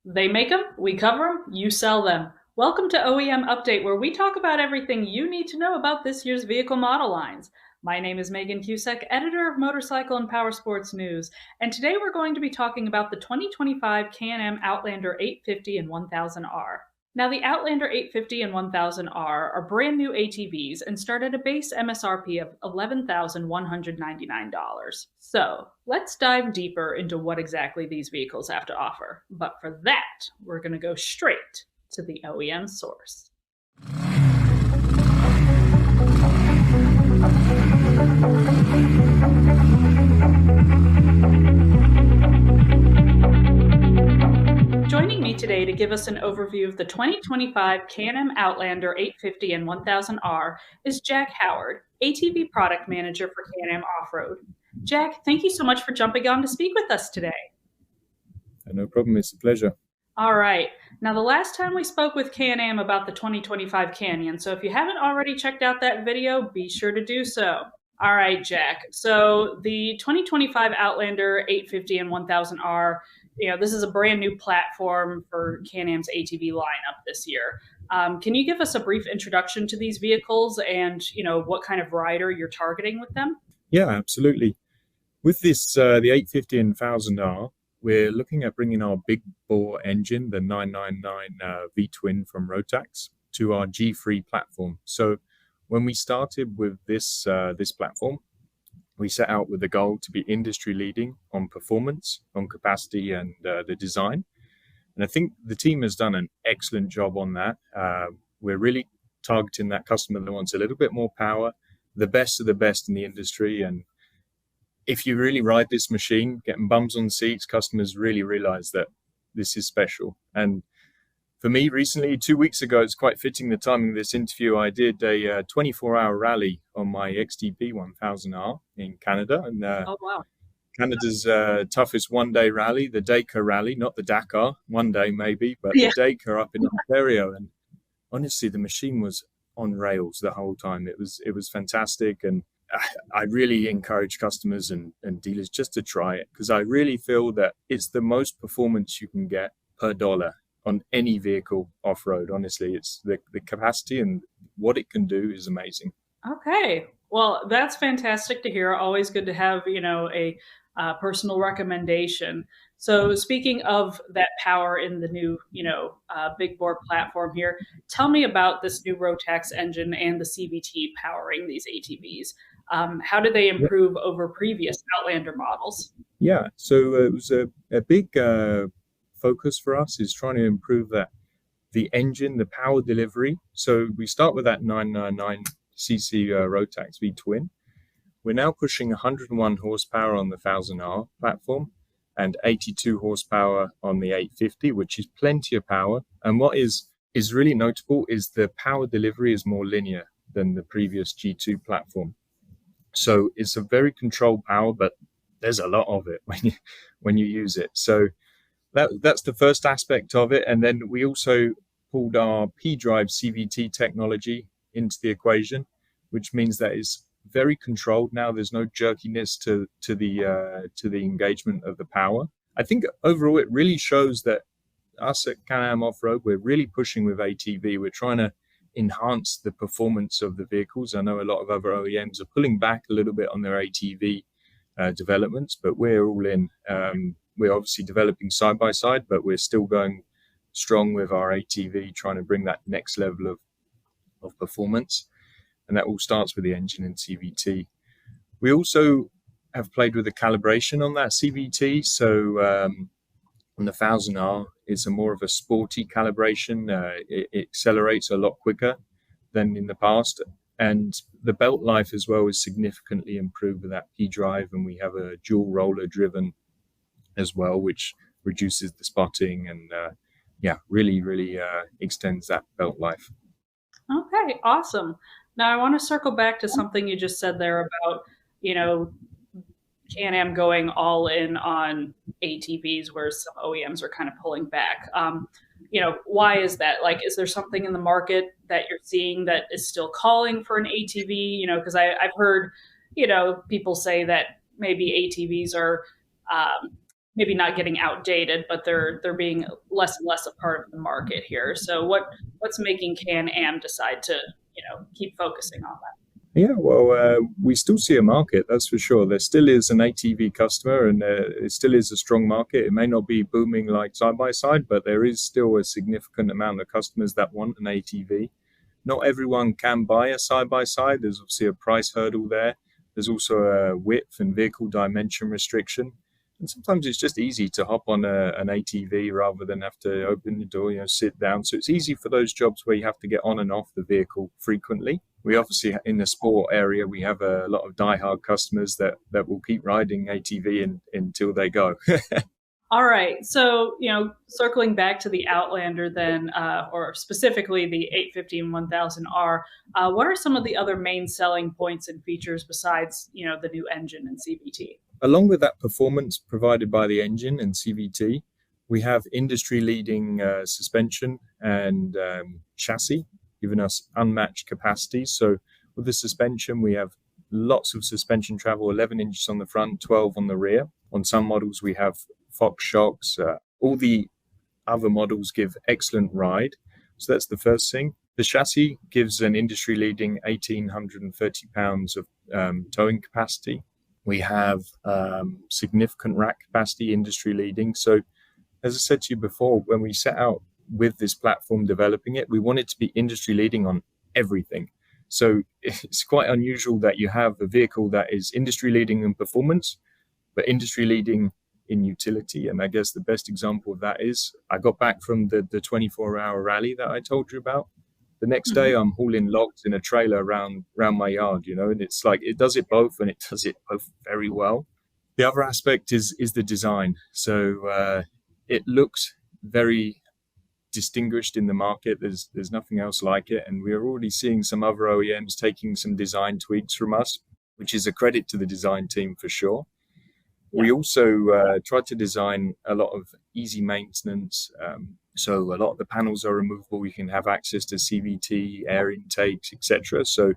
They make them, we cover them, you sell them. Welcome to OEM Update, where we talk about everything you need to know about this year's vehicle model lines. My name is Megan Cusack, editor of Motorcycle and Powersports News, and today we're going to be talking about the 2025 Can-Am Outlander 850 and 1000R. Now, the Outlander 850 and 1000R are brand new ATVs and start at a base MSRP of $11,199. So, let's dive deeper into what exactly these vehicles have to offer. But for that, we're going to go straight to the OEM source. Joining me today to give us an overview of the 2025 Can-Am Outlander 850 and 1000R is Jack Howard, ATV Product Manager for Can-Am Off-Road. Jack, thank you so much for jumping on to speak with us today. No problem. It's a pleasure. All right. Now, the last time we spoke with Can-Am about the 2025 Canyon, so if you haven't already checked out that video, be sure to do so. All right, Jack. So the 2025 Outlander 850 and 1000R, this is a brand new platform for Can-Am's ATV lineup this year. Can you give us a brief introduction to these vehicles and, what kind of rider you're targeting with them? Yeah, absolutely. With this, the 850 and 1000R, we're looking at bringing our big bore engine, the 999 V-twin from Rotax, to our G3 platform. So when we started with this platform, we set out with the goal to be industry leading on performance, on capacity, and the design. And I think the team has done an excellent job on that. We're really targeting that customer that wants a little bit more power, the best of the best in the industry. And if you really ride this machine, getting bums on seats, customers really realize that this is special. And for me, recently, 2 weeks ago, it's quite fitting the timing of this interview. I did a 24-hour rally on my XTP 1000R in Canada. And Oh, wow. Canada's toughest one-day rally, the Dakar rally, not the Dakar, one day maybe, but Yeah. the Dakar up in Ontario. And honestly, the machine was on rails the whole time. It was fantastic. And I really encourage customers and dealers just to try it, because I really feel that it's the most performance you can get per dollar on any vehicle off-road. Honestly, it's the capacity and what it can do is amazing. Okay. Well, that's fantastic to hear. Always good to have, a personal recommendation. So speaking of that power in the new, big bore platform here, tell me about this new Rotax engine and the CVT powering these ATVs. How do they improve over previous Outlander models? Yeah, so it was a big focus for us is trying to improve the engine, the power delivery. So we start with that 999cc Rotax V-twin. We're now pushing 101 horsepower on the 1000R platform and 82 horsepower on the 850, which is plenty of power. And what is really notable is the power delivery is more linear than the previous G2 platform. So it's a very controlled power, but there's a lot of it when you use it. So that's the first aspect of it. And then we also pulled our P-Drive CVT technology into the equation, which means that it's very controlled now. There's no jerkiness to the engagement of the power. I think overall it really shows that us at Can-Am Off-Road, we're really pushing with ATV. We're trying to enhance the performance of the vehicles. I know a lot of other OEMs are pulling back a little bit on their ATV developments, but we're all in. We're obviously developing side by side, but we're still going strong with our ATV, trying to bring that next level of performance. And that all starts with the engine and CVT. We also have played with the calibration on that CVT. So on the 1000R, it's more of a sporty calibration. It accelerates a lot quicker than in the past. And the belt life as well is significantly improved with that P-Drive. And we have a dual roller driven as well, which reduces the spotting and really extends that belt life. Okay, awesome. Now I want to circle back to something you just said there about, Can-Am going all in on ATVs where some OEMs are kind of pulling back. Why is that? Like, is there something in the market that you're seeing that is still calling for an ATV? Because I've heard, people say that maybe ATVs are maybe not getting outdated, but they're being less and less a part of the market here. So what's making Can-Am decide to keep focusing on that? Yeah, well, we still see a market, that's for sure. There still is an ATV customer, and it still is a strong market. It may not be booming like side by side, but there is still a significant amount of customers that want an ATV. Not everyone can buy a side by side. There's obviously a price hurdle there. There's also a width and vehicle dimension restriction. And sometimes it's just easy to hop on an ATV rather than have to open the door, sit down. So it's easy for those jobs where you have to get on and off the vehicle frequently. We obviously, in the sport area, we have a lot of diehard customers that will keep riding ATV until they go. All right. So, circling back to the Outlander then, or specifically the 850 and 1000R, what are some of the other main selling points and features besides, the new engine and CVT? Along with that performance provided by the engine and CVT, we have industry-leading suspension and chassis, giving us unmatched capacity. So with the suspension, we have lots of suspension travel, 11 inches on the front, 12 on the rear. On some models, we have Fox shocks. All the other models give excellent ride. So that's the first thing. The chassis gives an industry-leading 1,830 pounds of towing capacity. We have significant rack capacity, industry-leading. So as I said to you before, when we set out with this platform developing it, we want it to be industry-leading on everything. So it's quite unusual that you have a vehicle that is industry-leading in performance, but industry-leading in utility. And I guess the best example of that is I got back from the 24-hour rally that I told you about. The next day, I'm hauling logs in a trailer around my yard, and it's like it does it both, and it does it both very well. The other aspect is the design. So it looks very distinguished in the market. There's nothing else like it, and we're already seeing some other OEMs taking some design tweaks from us, which is a credit to the design team for sure. We also tried to design a lot of easy maintenance. So a lot of the panels are removable. You can have access to CVT, air intakes, etc. So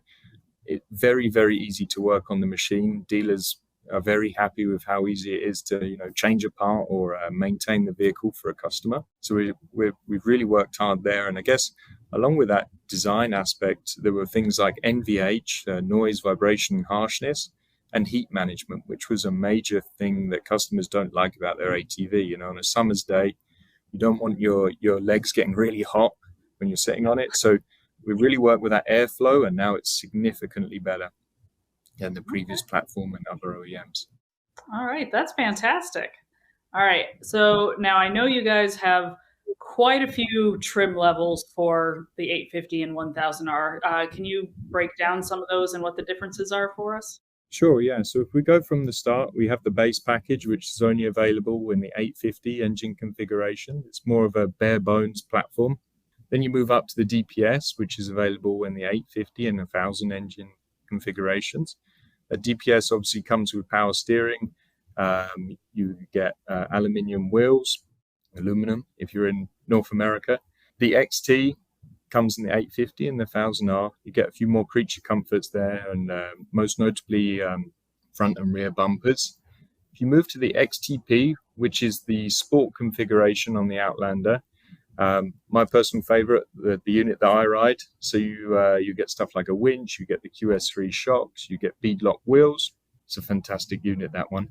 it's very, very easy to work on the machine. Dealers are very happy with how easy it is to change a part or maintain the vehicle for a customer. So we've really worked hard there. And I guess along with that design aspect, there were things like NVH, noise, vibration, harshness, and heat management, which was a major thing that customers don't like about their ATV. On a summer's day, you don't want your legs getting really hot when you're sitting on it. So we really worked with that airflow, and now it's significantly better than the previous platform and other OEMs. All right, that's fantastic. All right, so now I know you guys have quite a few trim levels for the 850 and 1000R. Can you break down some of those and what the differences are for us? Sure, yeah. So if we go from the start, we have the base package, which is only available in the 850 engine configuration. It's more of a bare bones platform. Then you move up to the DPS, which is available in the 850 and 1000 engine configurations. A DPS obviously comes with power steering. You get aluminium wheels, aluminum if you're in North America. The XT comes in the 850 and the 1000R. You get a few more creature comforts there, and most notably front and rear bumpers. If you move to the XTP, which is the sport configuration on the Outlander, my personal favorite, the unit that I ride. So you get stuff like a winch, you get the QS3 shocks, you get beadlock wheels. It's a fantastic unit, that one.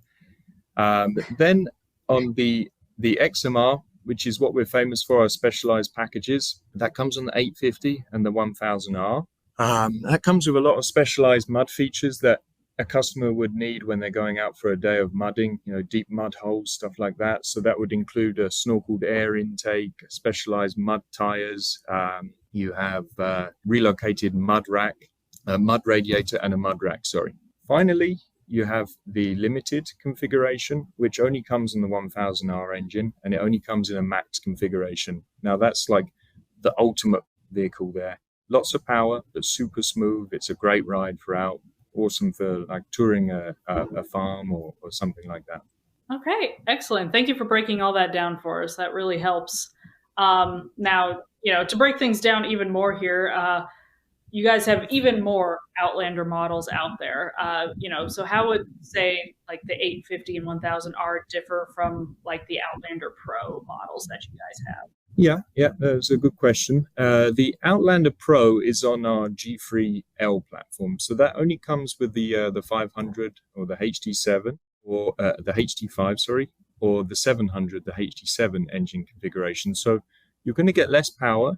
Then on the XMR, which is what we're famous for, our specialized packages, that comes on the 850 and the 1000R. That comes with a lot of specialized mud features that a customer would need when they're going out for a day of mudding, deep mud holes, stuff like that. So that would include a snorkeled air intake, specialized mud tires. You have relocated mud radiator and a mud rack, sorry. Finally, you have the limited configuration, which only comes in the 1000R engine, and it only comes in a max configuration. Now that's like the ultimate vehicle there. Lots of power, but super smooth. It's a great ride throughout. Awesome for like touring a farm or something like that. Okay, excellent. Thank you for breaking all that down for us. That really helps. Now, to break things down even more here, you guys have even more Outlander models out there. So how would say like the 850 and 1000R differ from like the Outlander Pro models that you guys have? Yeah, that's a good question. The Outlander Pro is on our G3L platform, so that only comes with the 500 or the HD7 or the HD5, sorry, or the 700, the HD7 engine configuration. So you're going to get less power,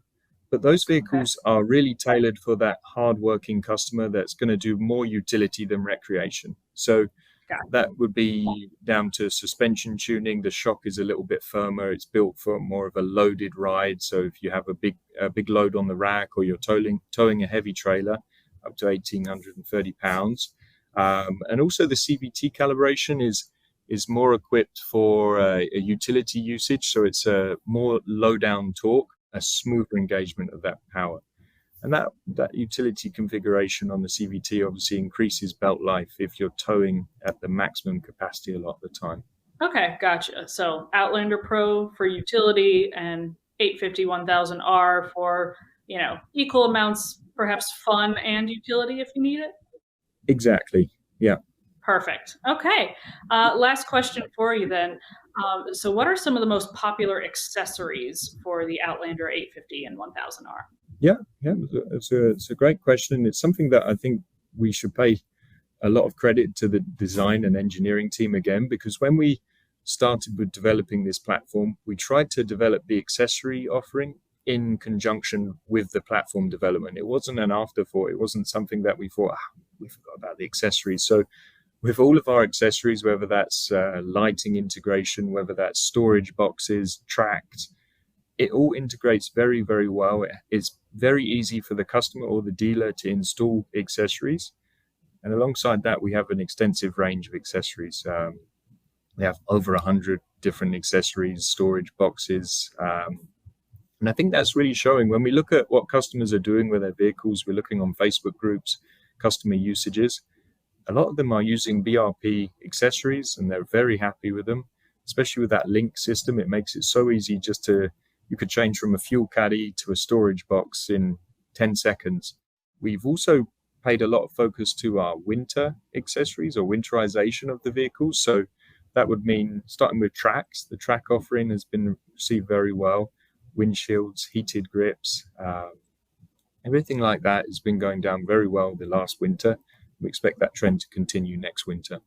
but those Okay. vehicles are really tailored for that hard-working customer that's going to do more utility than recreation. So that would be down to suspension tuning. The shock is a little bit firmer. It's built for more of a loaded ride. So if you have a big load on the rack, or you're towing a heavy trailer up to 1,830 pounds, and also the CVT calibration is more equipped for a utility usage. So it's a more low down torque, a smoother engagement of that power. And that utility configuration on the CVT obviously increases belt life if you're towing at the maximum capacity a lot of the time. Okay, gotcha. So Outlander Pro for utility and 850 1000R for, equal amounts, perhaps fun and utility if you need it. Exactly. Yeah. Perfect. Okay. Last question for you then. So, what are some of the most popular accessories for the Outlander 850 and 1000R? Yeah. It's a great question. It's something that I think we should pay a lot of credit to the design and engineering team again, because when we started with developing this platform, we tried to develop the accessory offering in conjunction with the platform development. It wasn't an afterthought. It wasn't something that we thought, we forgot about the accessories. So with all of our accessories, whether that's lighting integration, whether that's storage boxes, tracks, it all integrates very, very well. It's very easy for the customer or the dealer to install accessories. And alongside that, we have an extensive range of accessories. We have over 100 different accessories, storage boxes. And I think that's really showing when we look at what customers are doing with their vehicles. We're looking on Facebook groups, customer usages. A lot of them are using BRP accessories, and they're very happy with them, especially with that link system. It makes it so easy you could change from a fuel caddy to a storage box in 10 seconds. We've also paid a lot of focus to our winter accessories or winterization of the vehicles. So that would mean starting with tracks. The track offering has been received very well. Windshields, heated grips, everything like that has been going down very well the last winter. We expect that trend to continue next winter.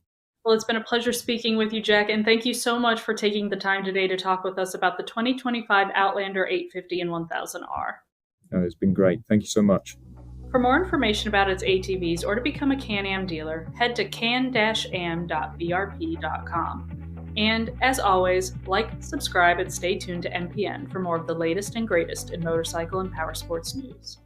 Well, it's been a pleasure speaking with you, Jack, and thank you so much for taking the time today to talk with us about the 2025 Outlander 850 and 1000R. It's been great. Thank you so much. For more information about its ATVs or to become a Can-Am dealer, head to can-am.brp.com. And as always, like, subscribe, and stay tuned to MPN for more of the latest and greatest in motorcycle and powersports news.